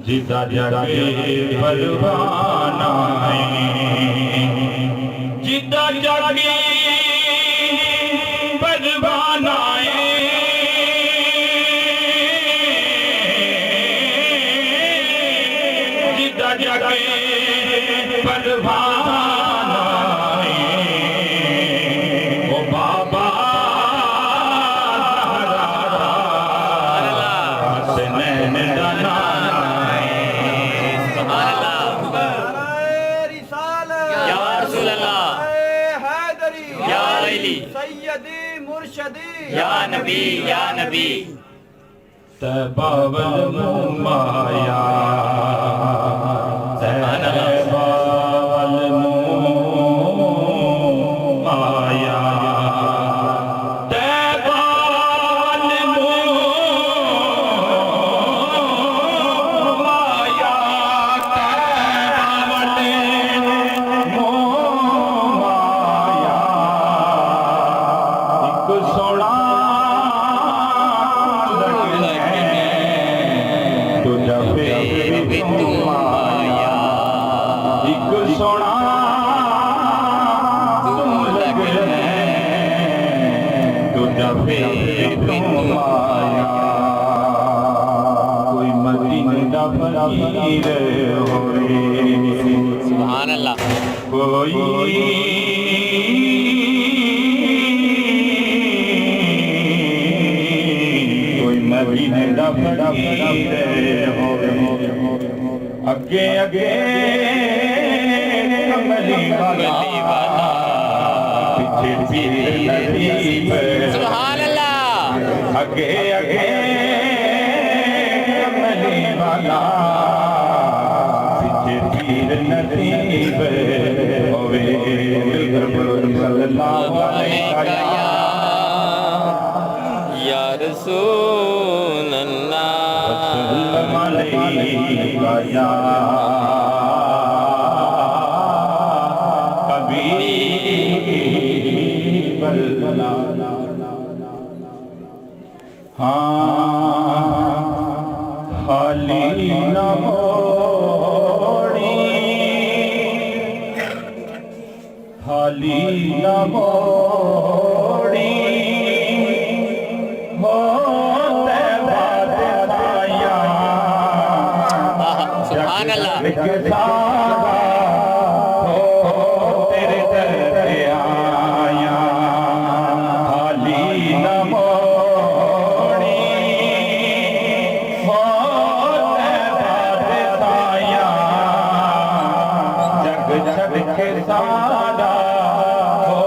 जिदा जाके परवाना है, जिदा जाके परवाना है, जिदा जाके परवाना है, ओ बाबा सनैन दाना सैयदी मुर्शदी या नबी या नबी तबावल माया तबावल माया तबावल माया तबावल माया एक सोना माया एक सोना तुम लगने तुझा माया कोई मदीना फकीर होए सुभान अल्लाह कोई मदीना फकीर होए अगे अगे कमली वाला पीछे पीर नसीब सुभान अल्लाह अगे अगे कमली वाला पीछे पीर नसीब होवे सल्लल्लाहु अलैहि या रसूल अल्लाह वसल्लम अलैहि या हबीब अल्लाह। हाँ खाली न मोड़ी खाली न मोड़ी सुभान अल्लाह तेरे दर पे आया खाली न मोड़ी हो बताया जग छड़ के सारा हो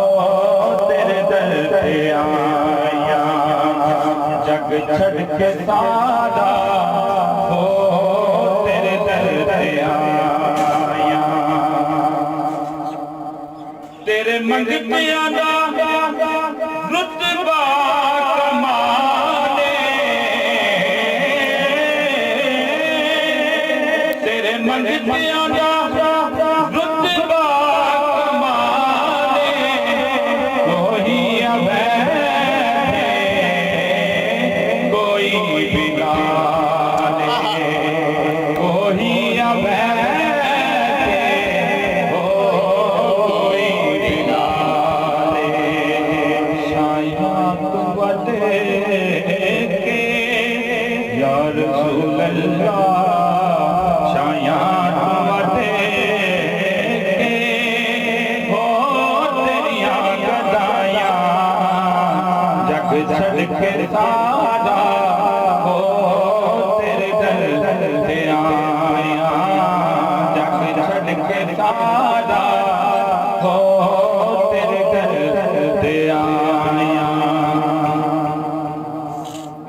तेरे दर पे आया जग छड़ के सारा हो तेरे दर पे आया तेरे मंगतियां दा रुतबा कमाने तेरे मंगतियां दा रुतबा कमाने कोई अबे कोई बिगाने कोई अबे सादा हो तेरे दर पे आया जग छड़ के सादा हो तेरे दर पे आया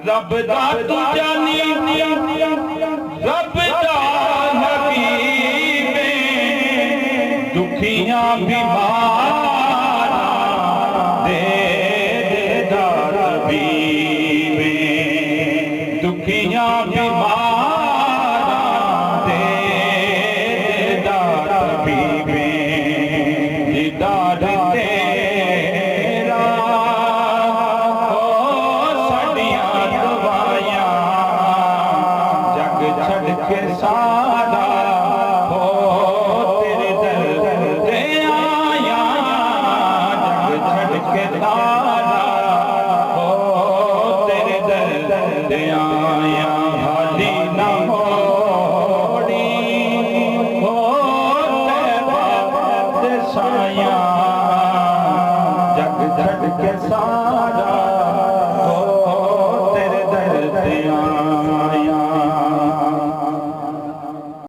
रब दा तू जानी रब दा हबीब दुखियां बीमार दे दुखियां बीमार दे दार बीबे दीदार तेरा हो सड़ियां दवाइयां जग छड़ के सारा हो तेरे दर ते आया जग छड़ के तारा